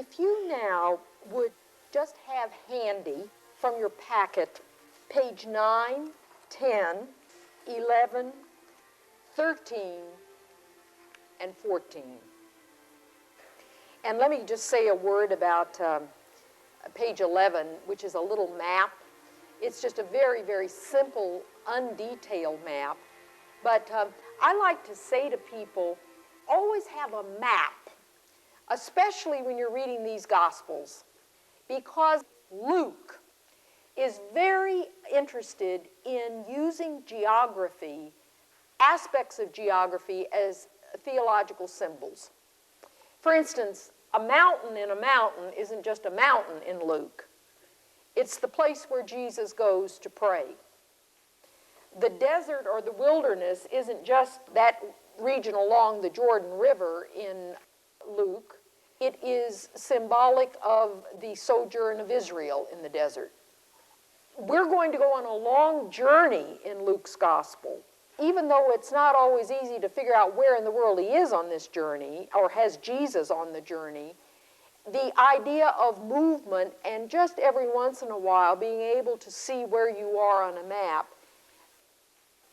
If you now would just have handy from your packet page 9, 10, 11, 13, and 14. And let me just say a word about page 11, which is a little map. It's just a very, very simple, undetailed map. But I like to say to people, always have a map, especially when you're reading these Gospels, because Luke is very interested in using geography, aspects of geography, as theological symbols. For instance, a mountain in a mountain isn't just a mountain in Luke. It's the place where Jesus goes to pray. The desert or the wilderness isn't just that region along the Jordan River in Luke. It is symbolic of the sojourn of Israel in the desert. We're going to go on a long journey in Luke's gospel. Even though it's not always easy to figure out where in the world he is on this journey, or has Jesus on the journey, the idea of movement and just every once in a while being able to see where you are on a map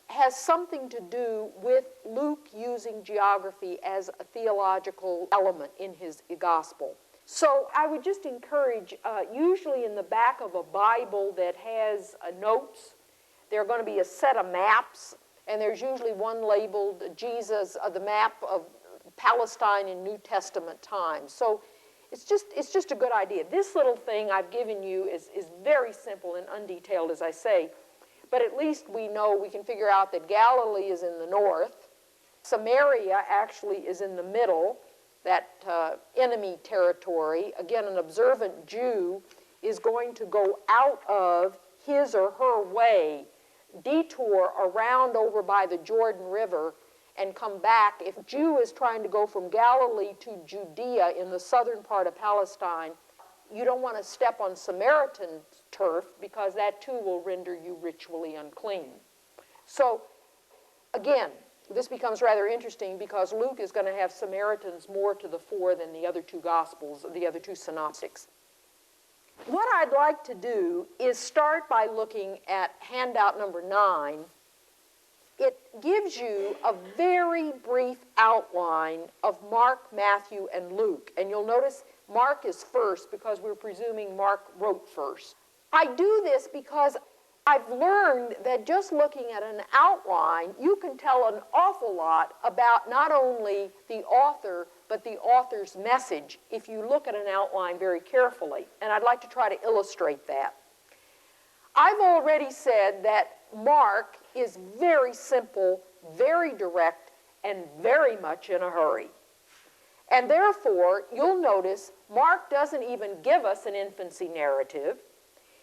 has something to do with Luke using geography as a theological element in his gospel. So I would just encourage, usually in the back of a Bible that has notes, there are going to be a set of maps, and there's usually one labeled Jesus, the map of Palestine in New Testament times. So it's just a good idea. This little thing I've given you is very simple and undetailed, as I say, but at least we know, we can figure out that Galilee is in the north. Samaria actually is in the middle, that enemy territory. Again, an observant Jew is going to go out of his or her way, detour around over by the Jordan River, and come back. If a Jew is trying to go from Galilee to Judea in the southern part of Palestine, you don't want to step on Samaritan turf, because that too will render you ritually unclean. So, again, this becomes rather interesting because Luke is going to have Samaritans more to the fore than the other two Gospels, the other two synoptics. What I'd like to do is start by looking at handout number 9. It gives you a very brief outline of Mark, Matthew, and Luke. And you'll notice Mark is first because we're presuming Mark wrote first. I do this because I've learned that just looking at an outline, you can tell an awful lot about not only the author, but the author's message if you look at an outline very carefully. And I'd like to try to illustrate that. I've already said that Mark is very simple, very direct, and very much in a hurry. And therefore, you'll notice Mark doesn't even give us an infancy narrative.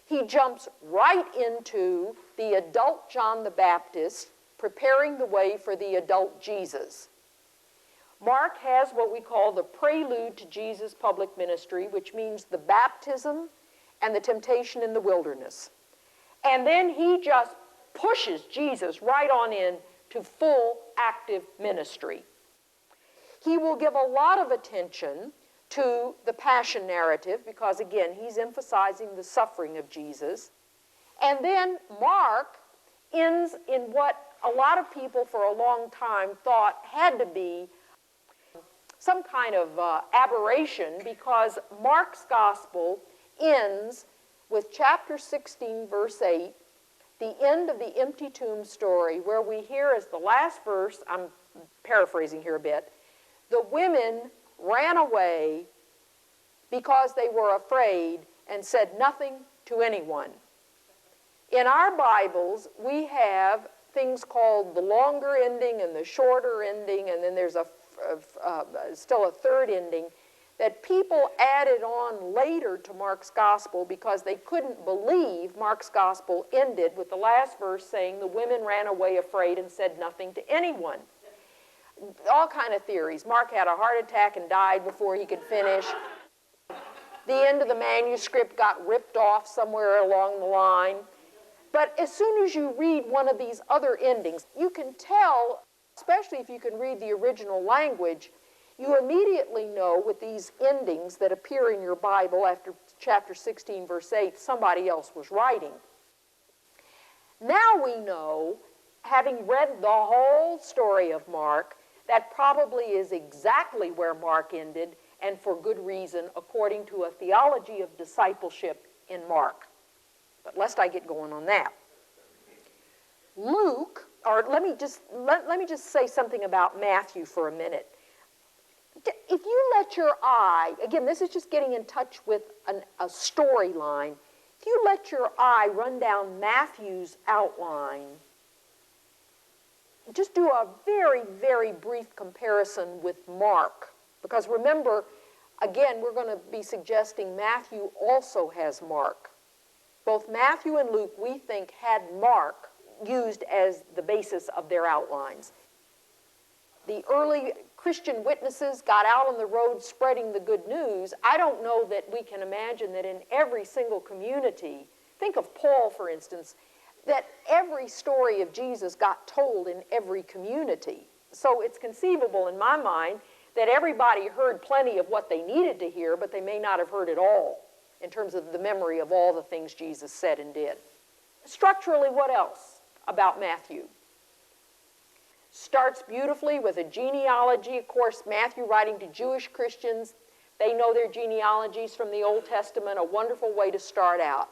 He jumps right into the adult John the Baptist, preparing the way for the adult Jesus. Mark has what we call the prelude to Jesus' public ministry, which means the baptism and the temptation in the wilderness. And then he just pushes Jesus right on in to full active ministry. He will give a lot of attention to the passion narrative because, again, he's emphasizing the suffering of Jesus. And then Mark ends in what a lot of people for a long time thought had to be some kind of aberration, because Mark's gospel ends with chapter 16, verse 8, the end of the empty tomb story, where we hear as the last verse, I'm paraphrasing here a bit, the women ran away because they were afraid and said nothing to anyone. In our Bibles, we have things called the longer ending and the shorter ending, and then there's still a third ending that people added on later to Mark's gospel because they couldn't believe Mark's gospel ended with the last verse saying the women ran away afraid and said nothing to anyone. All kind of theories. Mark had a heart attack and died before he could finish. The end of the manuscript got ripped off somewhere along the line. But as soon as you read one of these other endings, you can tell, especially if you can read the original language, you immediately know with these endings that appear in your Bible after chapter 16, verse 8, somebody else was writing. Now we know, having read the whole story of Mark, that probably is exactly where Mark ended, and for good reason, according to a theology of discipleship in Mark. But lest I get going on that. Luke, or let me just say something about Matthew for a minute. If you let your eye, again, this is just getting in touch with a storyline. If you let your eye run down Matthew's outline, just do a very, very brief comparison with Mark. Because remember, again, we're going to be suggesting Matthew also has Mark. Both Matthew and Luke, we think, had Mark used as the basis of their outlines. The early Christian witnesses got out on the road spreading the good news. I don't know that we can imagine that in every single community, think of Paul, for instance, that every story of Jesus got told in every community. So it's conceivable in my mind that everybody heard plenty of what they needed to hear, but they may not have heard it all in terms of the memory of all the things Jesus said and did. Structurally, what else about Matthew? Starts beautifully with a genealogy. Of course, Matthew writing to Jewish Christians, they know their genealogies from the Old Testament, a wonderful way to start out.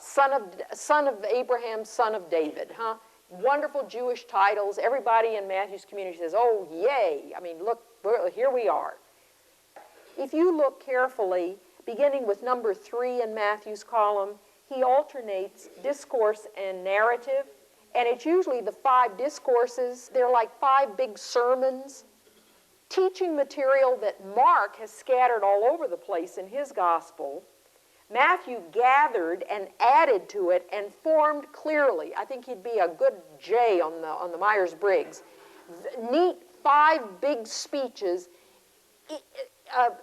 Son of Abraham, son of David, huh? Wonderful Jewish titles. Everybody in Matthew's community says, oh, yay. I mean, look, here we are. If you look carefully, beginning with number 3 in Matthew's column, he alternates discourse and narrative. And it's usually the 5 discourses. They're like 5 big sermons, teaching material that Mark has scattered all over the place in his gospel. Matthew gathered and added to it and formed clearly. I think he'd be a good J on the Myers-Briggs. Neat 5 big speeches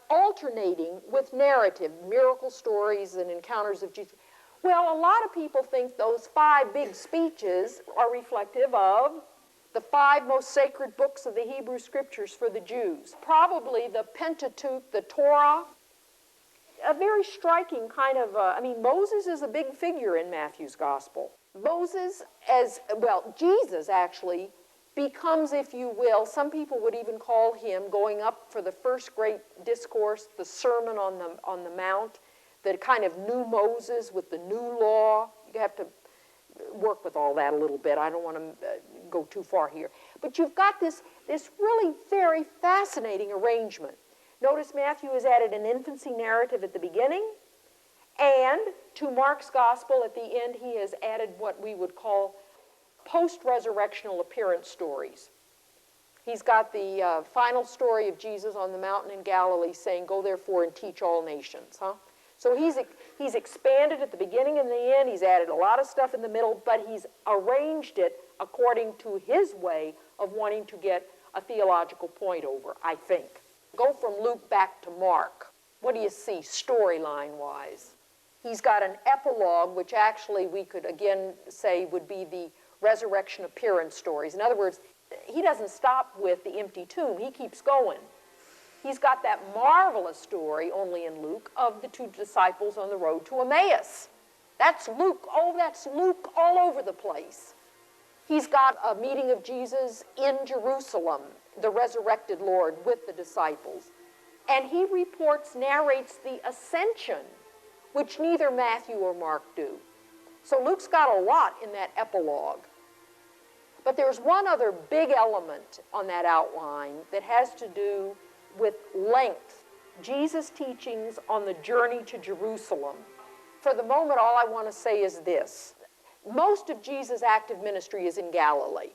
alternating with narrative, miracle stories and encounters of Jesus. Well, a lot of people think those 5 big speeches are reflective of the 5 most sacred books of the Hebrew Scriptures for the Jews. Probably the Pentateuch, the Torah. A very striking kind of, Moses is a big figure in Matthew's Gospel. Moses, Jesus actually becomes, if you will, some people would even call him, going up for the first great discourse, the Sermon on the Mount, the kind of new Moses with the new law. You have to work with all that a little bit. I don't want to go too far here. But you've got this really very fascinating arrangement. Notice Matthew has added an infancy narrative at the beginning, and to Mark's gospel at the end he has added what we would call post-resurrectional appearance stories. He's got the final story of Jesus on the mountain in Galilee saying, go therefore and teach all nations. So he's expanded at the beginning and the end. He's added a lot of stuff in the middle, but he's arranged it according to his way of wanting to get a theological point over, I think. Go from Luke back to Mark. What do you see storyline-wise? He's got an epilogue, which actually we could again say would be the resurrection appearance stories. In other words, he doesn't stop with the empty tomb. He keeps going. He's got that marvelous story, only in Luke, of the 2 disciples on the road to Emmaus. That's Luke. Oh, that's Luke all over the place. He's got a meeting of Jesus in Jerusalem, the resurrected Lord with the disciples. And he narrates the ascension, which neither Matthew or Mark do. So Luke's got a lot in that epilogue. But there's one other big element on that outline that has to do with length. Jesus' teachings on the journey to Jerusalem. For the moment, all I want to say is this. Most of Jesus' active ministry is in Galilee.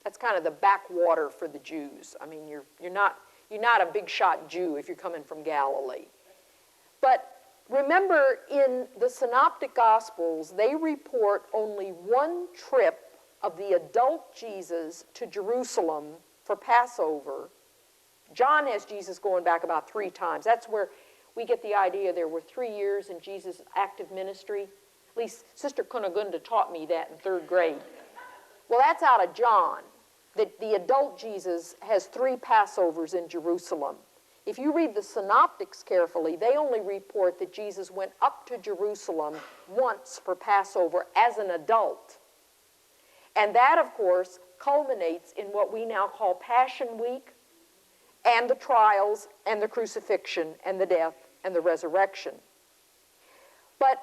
That's kind of the backwater for the Jews. I mean, you're not a big shot Jew if you're coming from Galilee. But remember, in the Synoptic Gospels, they report only one trip of the adult Jesus to Jerusalem for Passover. John has Jesus going back about 3 times. That's where we get the idea there were 3 years in Jesus' active ministry. At least Sister Kunagunda taught me that in 3rd grade. Well, that's out of John. that the adult Jesus has 3 Passovers in Jerusalem. If you read the synoptics carefully, they only report that Jesus went up to Jerusalem once for Passover as an adult. And that, of course, culminates in what we now call Passion Week, and the trials, and the crucifixion, and the death, and the resurrection. But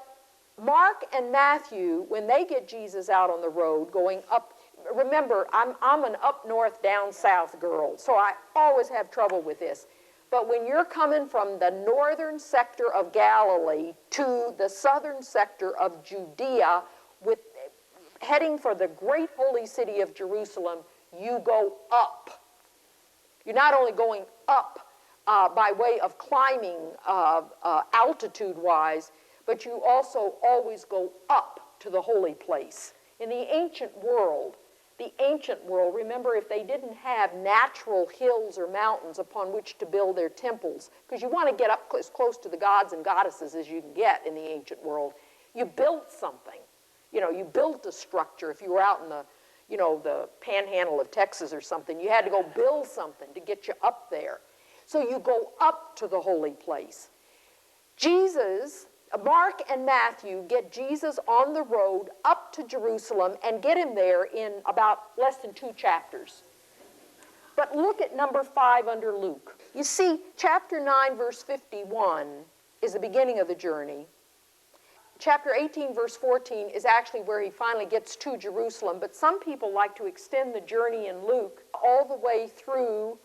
Mark and Matthew, when they get Jesus out on the road going up, remember, I'm an up north, down south girl, so I always have trouble with this. But when you're coming from the northern sector of Galilee to the southern sector of Judea, heading for the great holy city of Jerusalem, you go up. You're not only going up by way of climbing altitude-wise, but you also always go up to the holy place. In the ancient world, remember, if they didn't have natural hills or mountains upon which to build their temples, because you want to get up as close to the gods and goddesses as you can get in the ancient world, you built something. You built a structure. If you were out in the panhandle of Texas or something, you had to go build something to get you up there. So you go up to the holy place. Mark and Matthew get Jesus on the road up to Jerusalem and get him there in about less than 2 chapters. But look at number 5 under Luke. You see, chapter 9, verse 51 is the beginning of the journey. Chapter 18, verse 14 is actually where he finally gets to Jerusalem, but some people like to extend the journey in Luke all the way through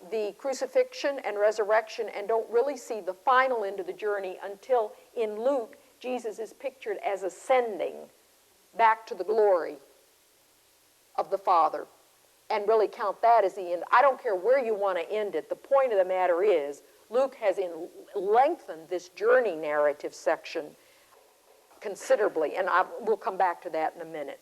the crucifixion and resurrection and don't really see the final end of the journey until in Luke, Jesus is pictured as ascending back to the glory of the Father and really count that as the end. I don't care where you want to end it. The point of the matter is Luke has lengthened this journey narrative section considerably, and we'll come back to that in a minute.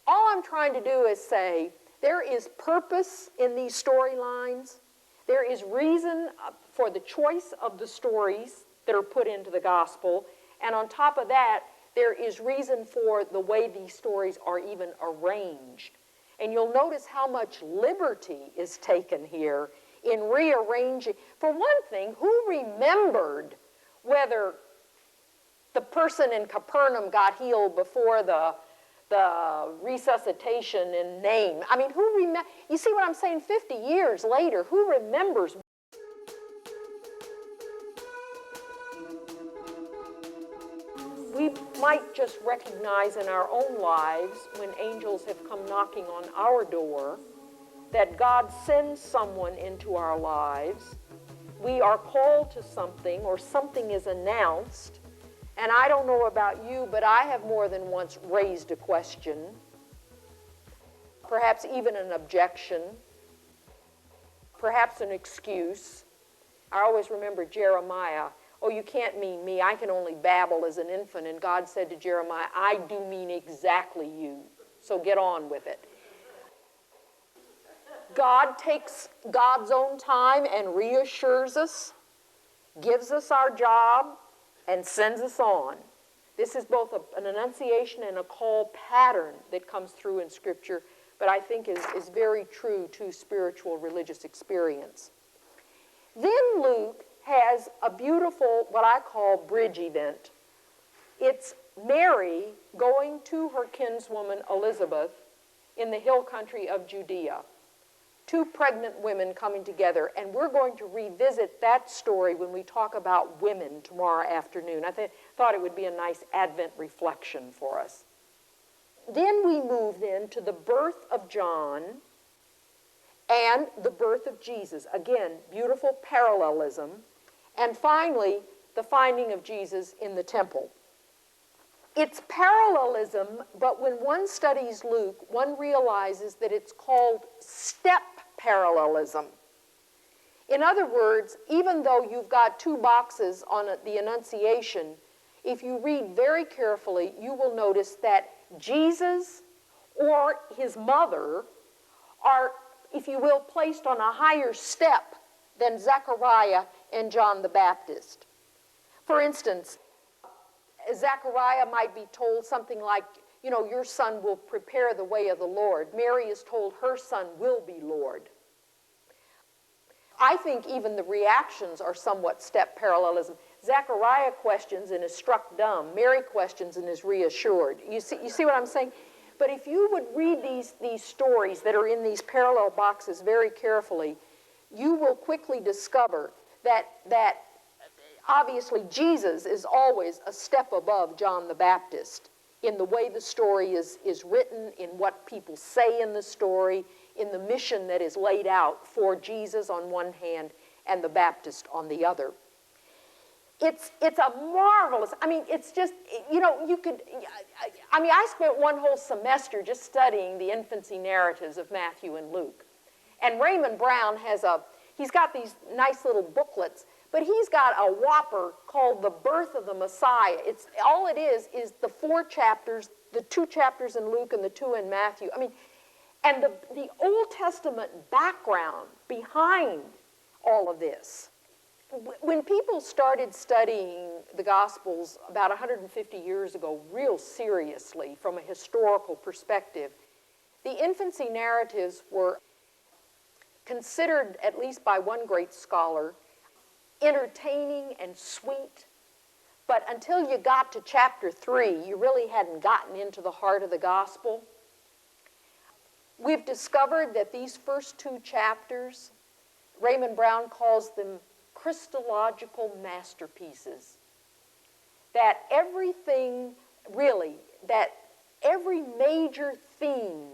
All I'm trying to do is say there is purpose in these storylines. There is reason for the choice of the stories that are put into the gospel, and on top of that, there is reason for the way these stories are even arranged. And you'll notice how much liberty is taken here in rearranging. For one thing, who remembered whether the person in Capernaum got healed before the resuscitation in name? I mean, you see what I'm saying? 50 years later, who remembers? We might just recognize in our own lives when angels have come knocking on our door that God sends someone into our lives. We are called to something or something is announced. And I don't know about you, but I have more than once raised a question, perhaps even an objection, perhaps an excuse. I always remember Jeremiah. Oh, you can't mean me. I can only babble as an infant. And God said to Jeremiah, I do mean exactly you. So get on with it. God takes God's own time and reassures us, gives us our job, and sends us on. This is both an annunciation and a call pattern that comes through in Scripture, but I think is very true to spiritual religious experience. Then Luke has a beautiful, what I call, bridge event. It's Mary going to her kinswoman Elizabeth in the hill country of Judea. 2 pregnant women coming together, and we're going to revisit that story when we talk about women tomorrow afternoon. I thought it would be a nice Advent reflection for us. Then we move then to the birth of John and the birth of Jesus. Again, beautiful parallelism. And finally, the finding of Jesus in the temple. It's parallelism, but when one studies Luke, one realizes that it's called step parallelism. In other words, even though you've got 2 boxes on the Annunciation, if you read very carefully, you will notice that Jesus or his mother are, if you will, placed on a higher step than Zechariah and John the Baptist. For instance, Zechariah might be told something like, your son will prepare the way of the Lord. Mary is told her son will be Lord. I think even the reactions are somewhat step parallelism. Zechariah questions and is struck dumb. Mary questions and is reassured. You see what I'm saying? But if you would read these stories that are in these parallel boxes very carefully, you will quickly discover that obviously Jesus is always a step above John the Baptist in the way the story is written, in what people say in the story, in the mission that is laid out for Jesus on one hand and the Baptist on the other. It's a marvelous, it's just, I spent one whole semester just studying the infancy narratives of Matthew and Luke. And Raymond Brown he's got these nice little booklets, but he's got a whopper called The Birth of the Messiah. All it is the 4 chapters, the 2 chapters in Luke and the 2 in Matthew. And the Old Testament background behind all of this. When people started studying the Gospels about 150 years ago real seriously from a historical perspective, the infancy narratives were considered, at least by one great scholar, entertaining and sweet. But until you got to chapter 3, you really hadn't gotten into the heart of the Gospel. We've discovered that these first 2 chapters, Raymond Brown calls them Christological masterpieces. That everything, really, that every major theme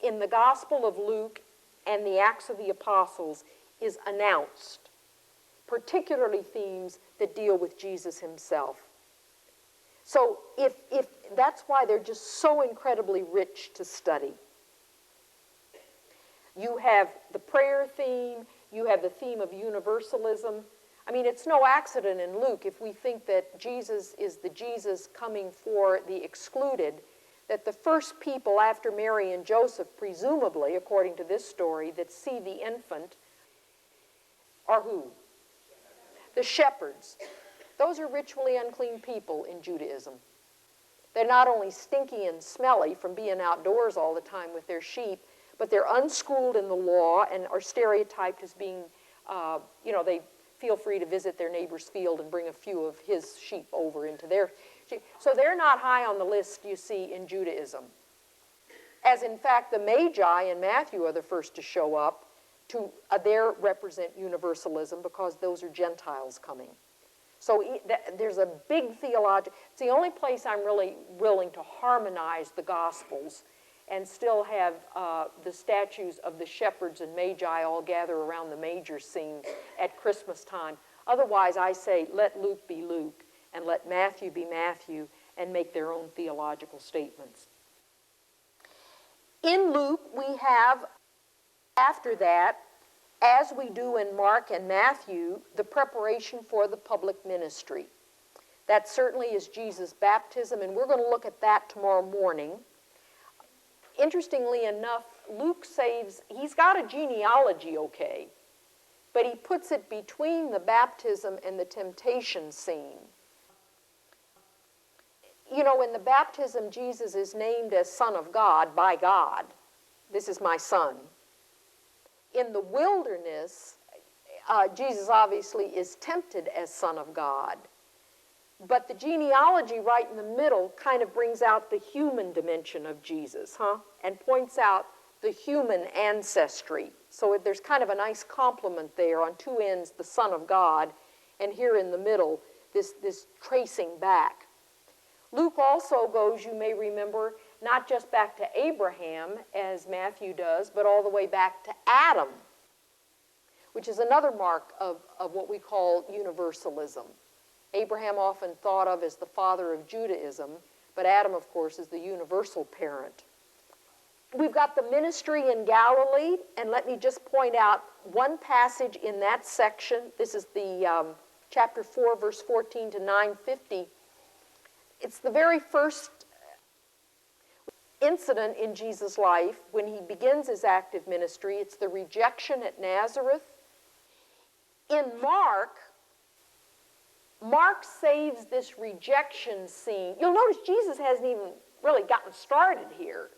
in the Gospel of Luke and the Acts of the Apostles is announced, particularly themes that deal with Jesus himself. So if that's why they're just so incredibly rich to study. You have the prayer theme, you have the theme of universalism. It's no accident in Luke, if we think that Jesus is the Jesus coming for the excluded, that the first people after Mary and Joseph, presumably, according to this story, that see the infant are who? The shepherds. Those are ritually unclean people in Judaism. They're not only stinky and smelly from being outdoors all the time with their sheep, but they're unschooled in the law and are stereotyped as being, they feel free to visit their neighbor's field and bring a few of his sheep over into their sheep. So they're not high on the list, you see, in Judaism. As in fact, the Magi in Matthew are the first to show up. They represent universalism because those are Gentiles coming. So there's a big theological, it's the only place I'm really willing to harmonize the Gospels and still have the statues of the shepherds and magi all gather around the manger scene at Christmas time. Otherwise, I say, let Luke be Luke, and let Matthew be Matthew, and make their own theological statements. In Luke, we have, after that, as we do in Mark and Matthew, the preparation for the public ministry. That certainly is Jesus' baptism, and we're going to look at that tomorrow morning. Interestingly enough, Luke he's got a genealogy okay, but he puts it between the baptism and the temptation scene. In the baptism, Jesus is named as Son of God by God. This is my son. In the wilderness, Jesus obviously is tempted as Son of God. But the genealogy right in the middle kind of brings out the human dimension of Jesus, and points out the human ancestry. So there's kind of a nice complement there on 2 ends, the Son of God, and here in the middle, this tracing back. Luke also goes, you may remember, not just back to Abraham, as Matthew does, but all the way back to Adam, which is another mark of what we call universalism. Abraham often thought of as the father of Judaism, but Adam, of course, is the universal parent. We've got the ministry in Galilee, and let me just point out one passage in that section. This is the chapter 4, verse 14 to 9:50. It's the very first incident in Jesus' life when he begins his active ministry. It's the rejection at Nazareth. In Mark saves this rejection scene. You'll notice Jesus hasn't even really gotten started here.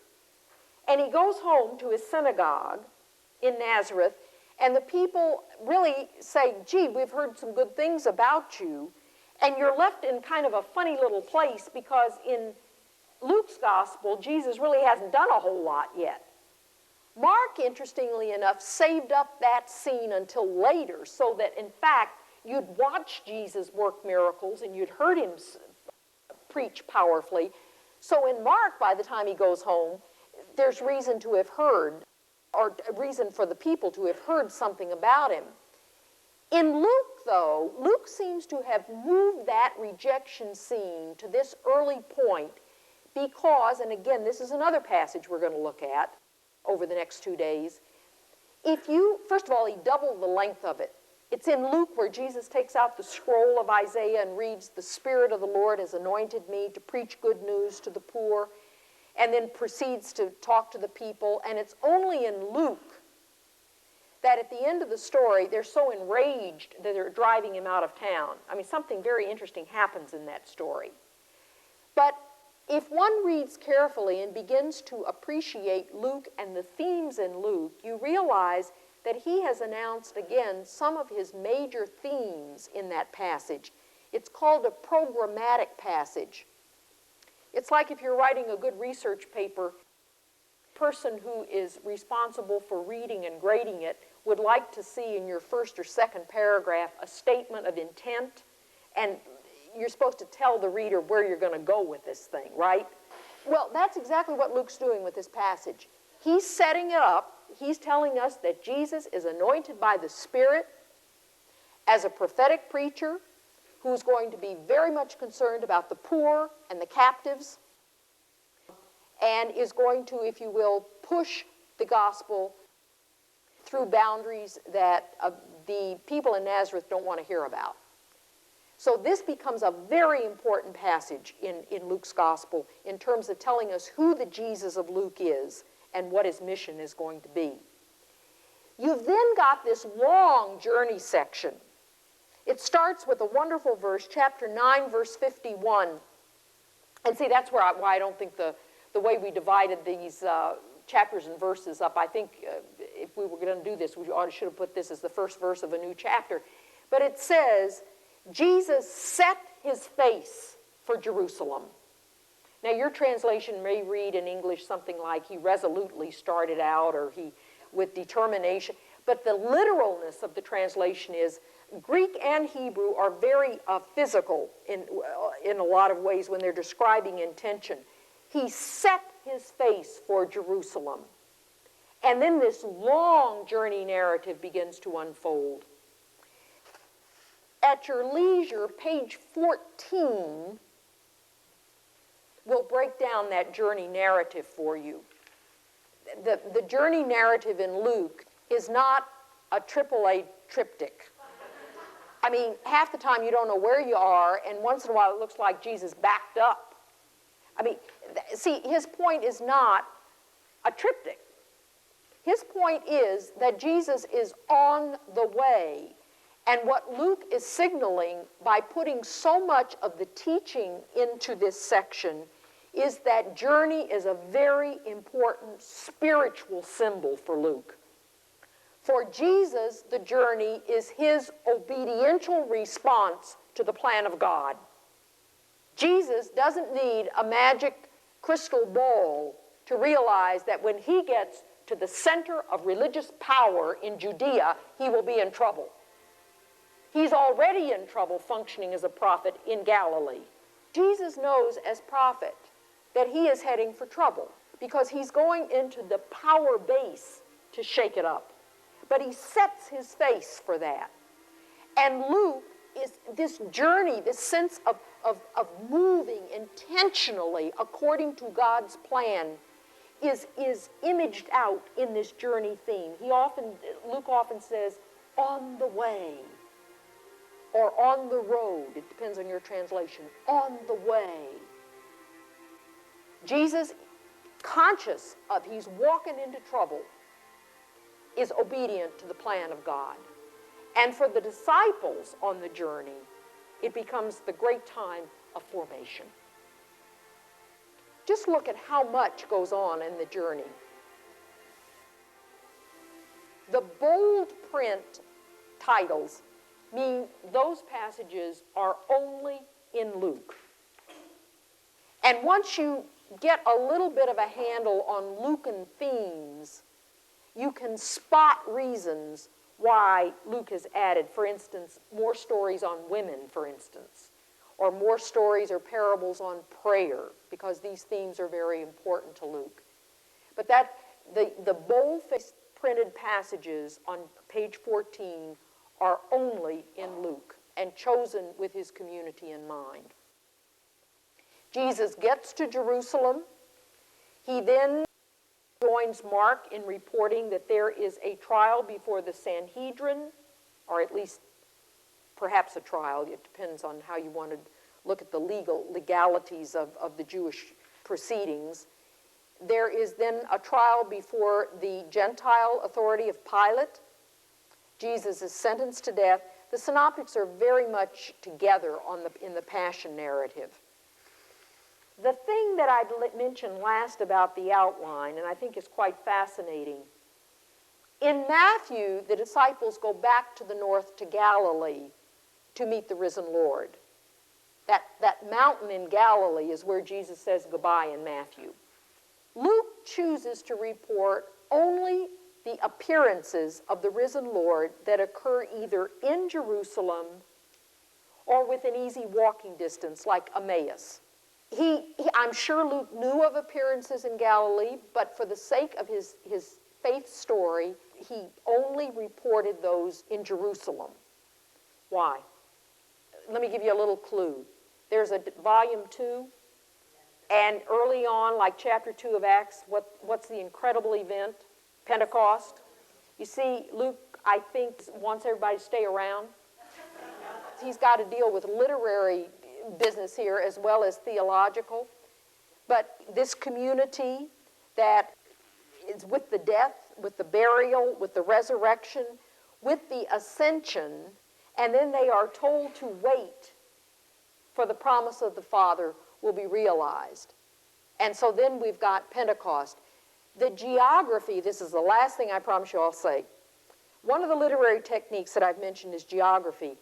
And he goes home to his synagogue in Nazareth, and the people really say, gee, we've heard some good things about you. And you're left in kind of a funny little place because in Luke's gospel, Jesus really hasn't done a whole lot yet. Mark, interestingly enough, saved up that scene until later so that, in fact, you'd watch Jesus work miracles and you'd heard him preach powerfully. So in Mark, by the time he goes home, there's reason to have heard, or reason for the people to have heard something about him. In Luke, though, Luke seems to have moved that rejection scene to this early point because, and again, this is another passage we're going to look at over the next 2 days. First of all, he doubled the length of it. It's in Luke where Jesus takes out the scroll of Isaiah and reads, "The Spirit of the Lord has anointed me to preach good news to the poor," and then proceeds to talk to the people. And it's only in Luke that at the end of the story, they're so enraged that they're driving him out of town. I mean, something very interesting happens in that story. But if one reads carefully and begins to appreciate Luke and the themes in Luke, you realize that he has announced again some of his major themes in that passage. It's called a programmatic passage. It's like if you're writing a good research paper, the person who is responsible for reading and grading it would like to see in your first or second paragraph a statement of intent, and you're supposed to tell the reader where you're going to go with this thing, right? Well, that's exactly what Luke's doing with this passage. He's setting it up. He's telling us that Jesus is anointed by the Spirit as a prophetic preacher who's going to be very much concerned about the poor and the captives and is going to, if you will, push the gospel through boundaries that the people in Nazareth don't want to hear about. So this becomes a very important passage in Luke's gospel in terms of telling us who the Jesus of Luke is and what his mission is going to be. You've then got this long journey section. It starts with a wonderful verse, chapter 9, verse 51. And see, that's why I don't think the way we divided these chapters and verses up, I think if we were going to do this, we should have put this as the first verse of a new chapter. But it says, Jesus set his face for Jerusalem. Now, your translation may read in English something like he resolutely started out or he with determination. But the literalness of the translation is Greek and Hebrew are very physical in a lot of ways when they're describing intention. He set his face for Jerusalem. And then this long journey narrative begins to unfold. At your leisure, page 14 will break down that journey narrative for you. The journey narrative in Luke is not a AAA triptych. I mean, half the time you don't know where you are, and once in a while it looks like Jesus backed up. I mean, see, his point is not a triptych. His point is that Jesus is on the way. And what Luke is signaling by putting so much of the teaching into this section is that journey is a very important spiritual symbol for Luke. For Jesus, the journey is his obediential response to the plan of God. Jesus doesn't need a magic crystal ball to realize that when he gets to the center of religious power in Judea, he will be in trouble. He's already in trouble functioning as a prophet in Galilee. Jesus knows as prophet that he is heading for trouble because he's going into the power base to shake it up. But he sets his face for that. And Luke is this journey, this sense of moving intentionally according to God's plan is imaged out in this journey theme. Luke often says, on the way, or on the road. It depends on your translation. On the way. Jesus, conscious of he's walking into trouble, is obedient to the plan of God. And for the disciples on the journey, it becomes the great time of formation. just look at how much goes on in the journey. The bold print titles mean those passages are only in Luke. And once you get a little bit of a handle on Lucan themes, you can spot reasons why Luke has added, for instance, more stories on women, for instance, or more stories or parables on prayer, because these themes are very important to Luke. But the bold-faced printed passages on page 14 are only in Luke and chosen with his community in mind. Jesus gets to Jerusalem. He then joins Mark in reporting that there is a trial before the Sanhedrin, or at least perhaps a trial. It depends on how you want to look at the legalities of the Jewish proceedings. There is then a trial before the Gentile authority of Pilate. Jesus is sentenced to death. The synoptics are very much together in the Passion narrative. The thing that I mentioned last about the outline, and I think is quite fascinating, in Matthew, the disciples go back to the north to Galilee to meet the risen Lord. That mountain in Galilee is where Jesus says goodbye in Matthew. Luke chooses to report only the appearances of the risen Lord that occur either in Jerusalem or within easy walking distance, like Emmaus. I'm sure Luke knew of appearances in Galilee, but for the sake of his faith story, he only reported those in Jerusalem. Why? Let me give you a little clue. There's a volume 2, and early on, like chapter 2 of Acts, what's the incredible event? Pentecost. You see, Luke, I think, wants everybody to stay around. He's got to deal with literary business here as well as theological. But this community that is with the death, with the burial, with the resurrection, with the ascension, and then they are told to wait for the promise of the Father will be realized. And so then we've got Pentecost. The geography, this is the last thing I promise you I'll say. One of the literary techniques that I've mentioned is geography.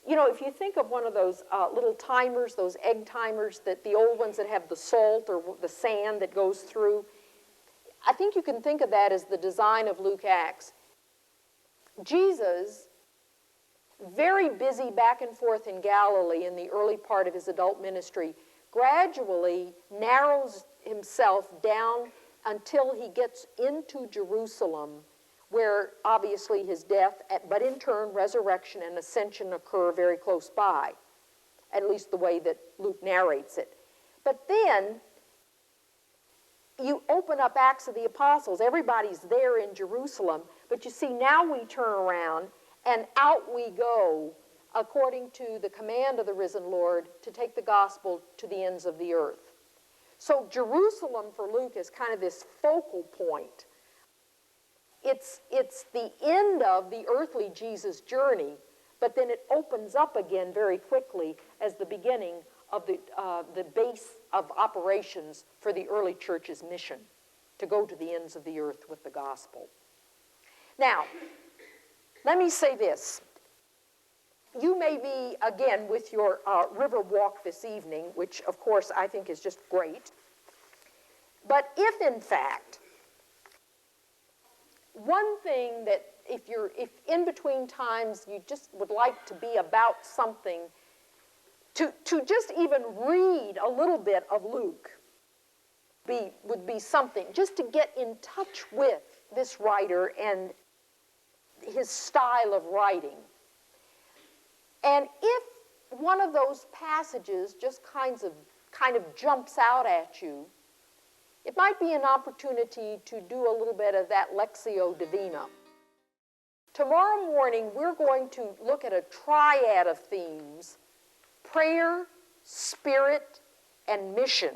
You know, if you think of one of those little timers, those egg timers, the old ones that have the salt or the sand that goes through, I think you can think of that as the design of Luke Acts. Jesus, very busy back and forth in Galilee in the early part of his adult ministry, gradually narrows himself down until he gets into Jerusalem, where obviously his death, but in turn resurrection and ascension occur very close by, at least the way that Luke narrates it. But then you open up Acts of the Apostles. Everybody's there in Jerusalem, but you see now we turn around and out we go according to the command of the risen Lord to take the gospel to the ends of the earth. So Jerusalem for Luke is kind of this focal point. It's the end of the earthly Jesus journey, but then it opens up again very quickly as the beginning of the base of operations for the early church's mission, to go to the ends of the earth with the gospel. Now, let me say this. You may be, again, with your river walk this evening, which, of course, I think is just great. But if, in fact, one thing that if in between times you just would like to be about something, to just even read a little bit of Luke would be something, just to get in touch with this writer and his style of writing. And if one of those passages just kind of jumps out at you, it might be an opportunity to do a little bit of that Lectio Divina. Tomorrow morning, we're going to look at a triad of themes: prayer, spirit, and mission.